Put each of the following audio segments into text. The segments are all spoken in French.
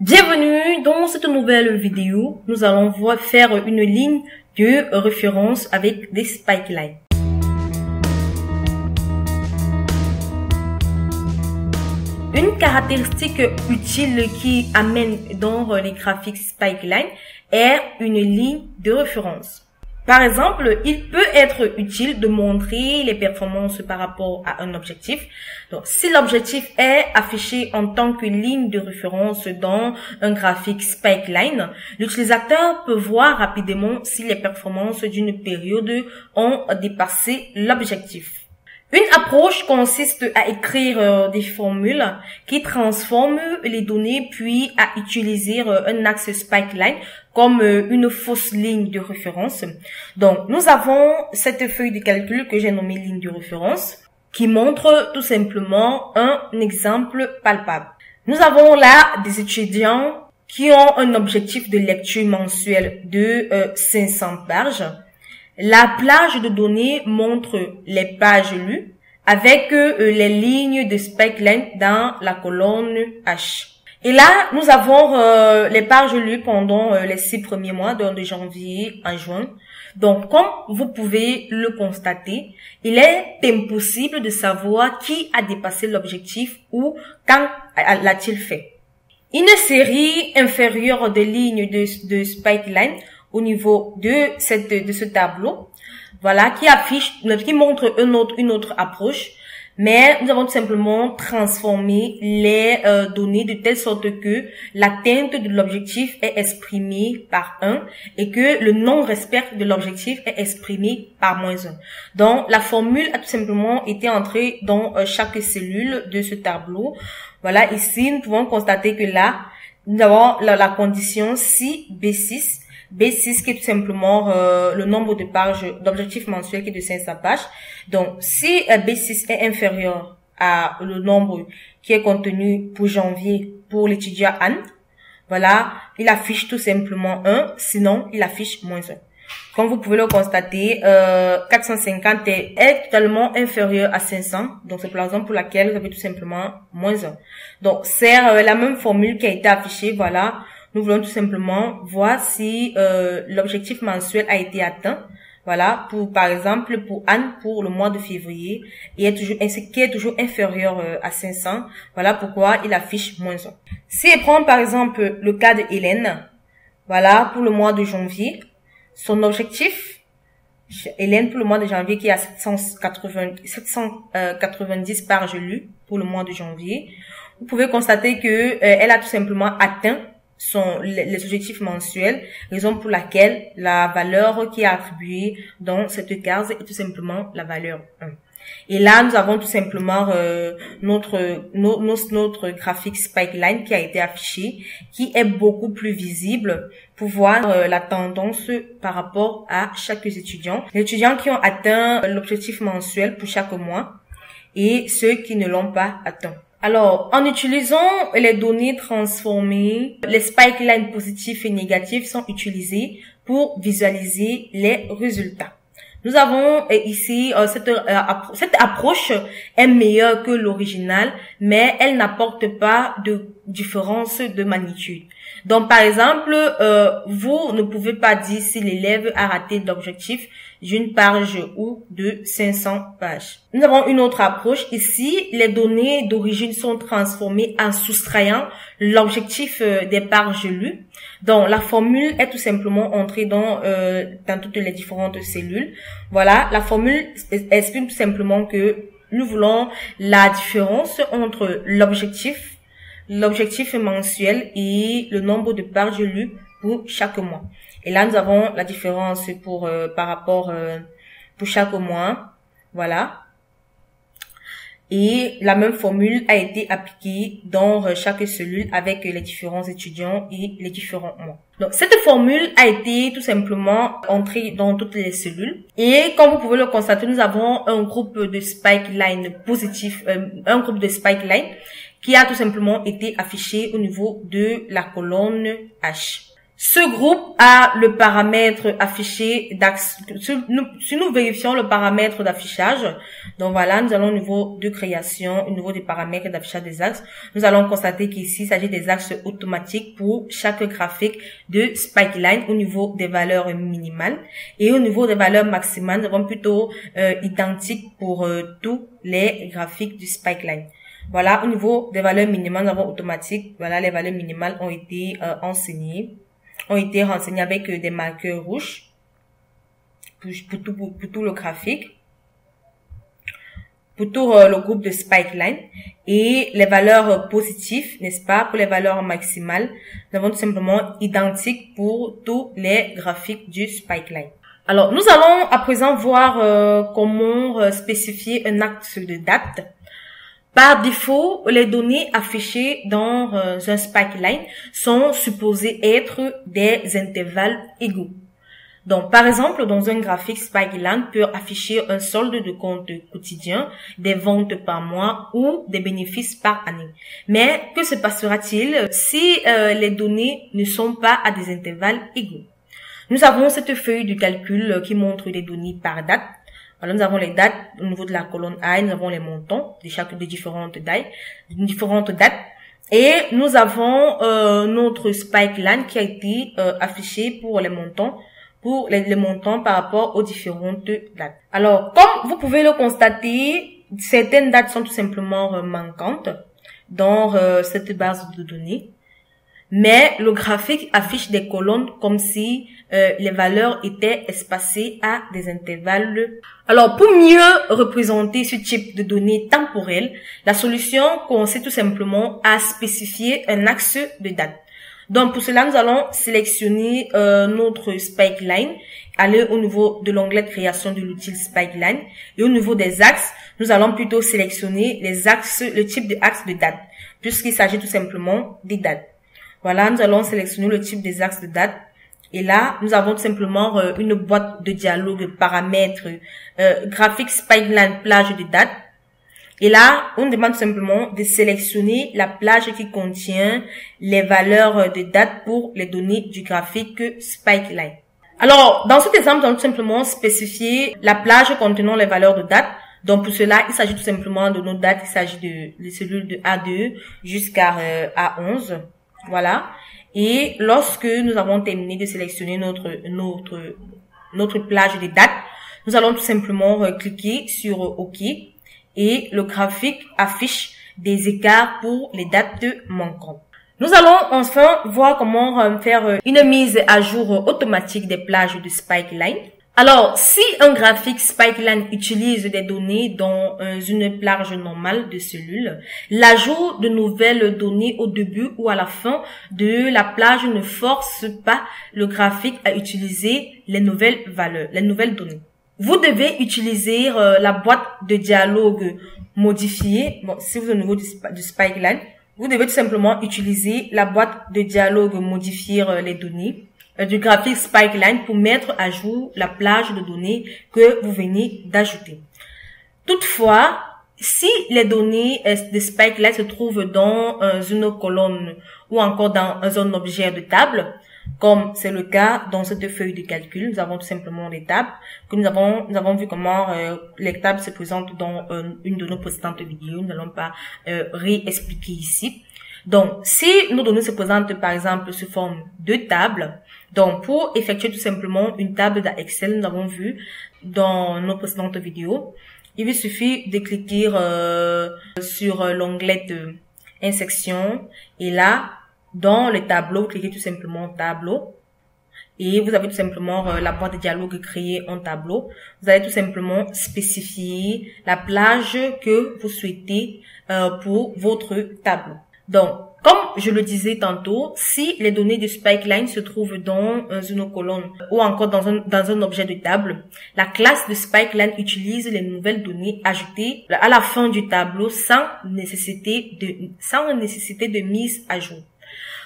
Bienvenue dans cette nouvelle vidéo. Nous allons faire une ligne de référence avec des spike lines. Une caractéristique utile qui amène dans les graphiques spike line est une ligne de référence. Par exemple, il peut être utile de montrer les performances par rapport à un objectif. Donc, si l'objectif est affiché en tant que ligne de référence dans un graphique spike line, l'utilisateur peut voir rapidement si les performances d'une période ont dépassé l'objectif. Une approche consiste à écrire des formules qui transforment les données puis à utiliser un axe spike line comme une fausse ligne de référence. Donc, nous avons cette feuille de calcul que j'ai nommée ligne de référence qui montre tout simplement un exemple palpable. Nous avons là des étudiants qui ont un objectif de lecture mensuelle de 500 pages. La plage de données montre les pages lues avec les lignes de spike line dans la colonne H. Et là, nous avons les pages lues pendant les 6 premiers mois, donc de janvier à juin. Donc, comme vous pouvez le constater, il est impossible de savoir qui a dépassé l'objectif ou quand l'a-t-il fait. Une série inférieure de lignes de spike line au niveau de ce tableau, voilà, qui montre une autre approche, mais nous avons tout simplement transformé les données de telle sorte que l'atteinte de l'objectif est exprimée par 1 et que le non-respect de l'objectif est exprimé par -1. Donc, la formule a tout simplement été entrée dans chaque cellule de ce tableau. Voilà, ici, nous pouvons constater que là, nous avons la condition si B6, qui est tout simplement le nombre de pages d'objectifs mensuels qui est de 500 pages. Donc, si B6 est inférieur à le nombre qui est contenu pour janvier pour l'étudiant Anne, voilà, il affiche tout simplement 1, sinon il affiche -1. Comme vous pouvez le constater, 450 est totalement inférieur à 500. Donc, c'est la raison pour laquelle vous avez tout simplement -1. Donc, c'est la même formule qui a été affichée, voilà. Nous voulons tout simplement voir si l'objectif mensuel a été atteint. Voilà, par exemple, pour Anne, pour le mois de février, qui est toujours inférieur à 500. Voilà pourquoi il affiche -1. Si on prend par exemple le cas de Hélène, voilà, pour le mois de janvier, son objectif, Hélène pour le mois de janvier qui a 790 pages lues pour le mois de janvier, vous pouvez constater que elle a tout simplement atteint les objectifs mensuels, raison pour laquelle la valeur qui est attribuée dans cette case est tout simplement la valeur 1. Et là, nous avons tout simplement notre graphique spike line qui a été affiché, qui est beaucoup plus visible pour voir la tendance par rapport à chaque étudiant. Les étudiants qui ont atteint l'objectif mensuel pour chaque mois et ceux qui ne l'ont pas atteint. Alors, en utilisant les données transformées, les spike lines positifs et négatifs sont utilisés pour visualiser les résultats. Nous avons ici cette approche est meilleure que l'original, mais elle n'apporte pas de différence de magnitude. Donc, par exemple, vous ne pouvez pas dire si l'élève a raté l'objectif d'une page ou de 500 pages. Nous avons une autre approche. Ici, les données d'origine sont transformées en soustrayant l'objectif des pages lues. Donc, la formule est tout simplement entrée dans toutes les différentes cellules. Voilà, la formule exprime tout simplement que nous voulons la différence entre l'objectif mensuel et le nombre de pages lues pour chaque mois. Et là, nous avons la différence par rapport pour chaque mois. Voilà. Et la même formule a été appliquée dans chaque cellule avec les différents étudiants et les différents mois. Donc, cette formule a été tout simplement entrée dans toutes les cellules. Et comme vous pouvez le constater, nous avons un groupe de spike line positif, un groupe de spike line qui a tout simplement été affiché au niveau de la colonne H. Ce groupe a le paramètre affiché d'axe. Si nous vérifions le paramètre d'affichage, donc voilà, nous allons au niveau de création, au niveau des paramètres d'affichage des axes, nous allons constater qu'ici, il s'agit des axes automatiques pour chaque graphique de Spikeline au niveau des valeurs minimales. Et au niveau des valeurs maximales, nous avons plutôt identique pour tous les graphiques du Spikeline. Voilà, au niveau des valeurs minimales, nous avons automatique. Voilà, les valeurs minimales ont été ont été renseignés avec des marqueurs rouges pour tout le graphique, pour tout le groupe de Spikeline. Et les valeurs positives, n'est-ce pas, pour les valeurs maximales, nous avons tout simplement identique pour tous les graphiques du Spikeline. Alors, nous allons à présent voir comment spécifier un axe de date. Par défaut, les données affichées dans un Spikeline sont supposées être des intervalles égaux. Donc, par exemple, dans un graphique, Spikeline peut afficher un solde de compte quotidien, des ventes par mois ou des bénéfices par année. Mais que se passera-t-il si les données ne sont pas à des intervalles égaux? Nous avons cette feuille de calcul qui montre les données par date. Alors, nous avons les dates au niveau de la colonne A, nous avons les montants des différentes dates. Et nous avons notre Spikeline qui a été affiché pour les montants, par rapport aux différentes dates. Alors, comme vous pouvez le constater, certaines dates sont tout simplement manquantes dans cette base de données. Mais le graphique affiche des colonnes comme si les valeurs étaient espacées à des intervalles. Alors, pour mieux représenter ce type de données temporelles, la solution consiste tout simplement à spécifier un axe de date. Donc, pour cela, nous allons sélectionner notre Spikeline, aller au niveau de l'onglet de création de l'outil Spikeline, et au niveau des axes, nous allons plutôt sélectionner les axes, le type de axe de date, puisqu'il s'agit tout simplement des dates. Voilà, nous allons sélectionner le type des axes de date. Et là, nous avons tout simplement une boîte de dialogue paramètres graphique Spikeline plage de date. Et là, on demande tout simplement de sélectionner la plage qui contient les valeurs de date pour les données du graphique Spikeline. Alors, dans cet exemple, nous allons tout simplement spécifier la plage contenant les valeurs de date. Donc, pour cela, il s'agit tout simplement de nos dates. Il s'agit de cellules de A2 jusqu'à A11. Voilà. Et lorsque nous avons terminé de sélectionner notre plage de dates, nous allons tout simplement cliquer sur OK et le graphique affiche des écarts pour les dates manquantes. Nous allons enfin voir comment faire une mise à jour automatique des plages de Spikeline. Alors, si un graphique Spikeline utilise des données dans une plage normale de cellules, l'ajout de nouvelles données au début ou à la fin de la plage ne force pas le graphique à utiliser les nouvelles valeurs, les nouvelles données. Vous devez utiliser la boîte de dialogue modifiée. Bon, si vous êtes au niveau du Spikeline, vous devez tout simplement utiliser la boîte de dialogue modifier les données du graphique Spikeline pour mettre à jour la plage de données que vous venez d'ajouter. Toutefois, si les données de Spikeline se trouvent dans une colonne ou encore dans un objet de table, comme c'est le cas dans cette feuille de calcul, nous avons tout simplement des tables que nous avons vu comment les tables se présentent dans une de nos précédentes vidéos. Nous n'allons pas réexpliquer ici. Donc, si nos données se présentent par exemple sous forme de tables, donc pour effectuer tout simplement une table d'Excel, nous avons vu dans nos précédentes vidéos, il vous suffit de cliquer sur l'onglet de Insertion et là, dans le tableau, cliquez tout simplement tableau et vous avez tout simplement la boîte de dialogue créée en tableau. Vous allez tout simplement spécifier la plage que vous souhaitez pour votre tableau. Donc, comme je le disais tantôt, si les données du Spikeline se trouvent dans une colonne ou encore dans un objet de table, la classe de Spikeline utilise les nouvelles données ajoutées à la fin du tableau sans nécessité de mise à jour.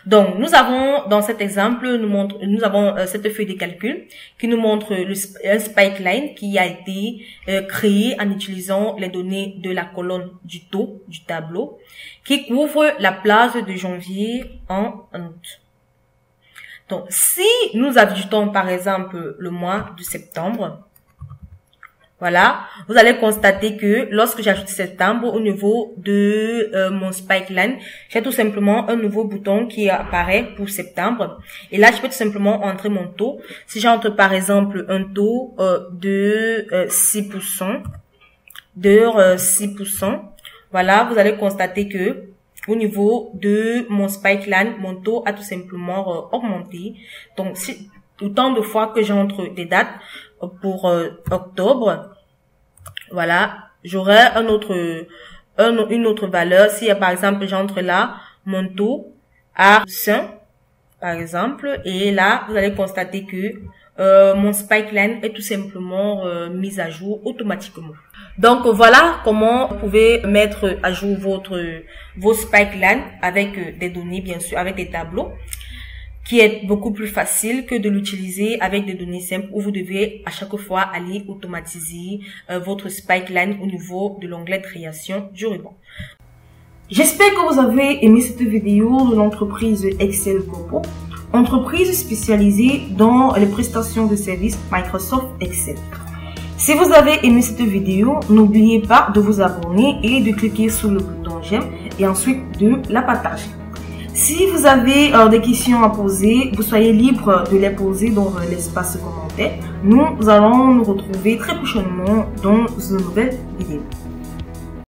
Donc, nous avons, dans cet exemple, nous avons cette feuille de calcul qui nous montre un Spikeline qui a été créé en utilisant les données de la colonne du taux du tableau qui couvre la plage de janvier en août. Donc, si nous ajoutons par exemple le mois de septembre, voilà, vous allez constater que lorsque j'ajoute septembre au niveau de mon Spikeline, j'ai tout simplement un nouveau bouton qui apparaît pour septembre. Et là, je peux tout simplement entrer mon taux. Si j'entre par exemple un taux de 6%, de 6%, voilà, vous allez constater que au niveau de mon Spikeline, mon taux a tout simplement augmenté. Donc, si autant de fois que j'entre des dates pour octobre, voilà, j'aurai une autre valeur. Si par exemple j'entre là, mon taux à 100, par exemple, et là vous allez constater que mon Spikeline est tout simplement mis à jour automatiquement. Donc voilà comment vous pouvez mettre à jour vos Spikeline avec des données, bien sûr, avec des tableaux, qui est beaucoup plus facile que de l'utiliser avec des données simples où vous devez à chaque fois aller automatiser votre Spikeline au niveau de l'onglet création du ruban. J'espère que vous avez aimé cette vidéo de l'entreprise Excel Corpo, entreprise spécialisée dans les prestations de services Microsoft Excel. Si vous avez aimé cette vidéo, n'oubliez pas de vous abonner et de cliquer sur le bouton j'aime et ensuite de la partager. Si vous avez des questions à poser, vous soyez libre de les poser dans l'espace commentaire. Nous allons nous retrouver très prochainement dans une nouvelle vidéo.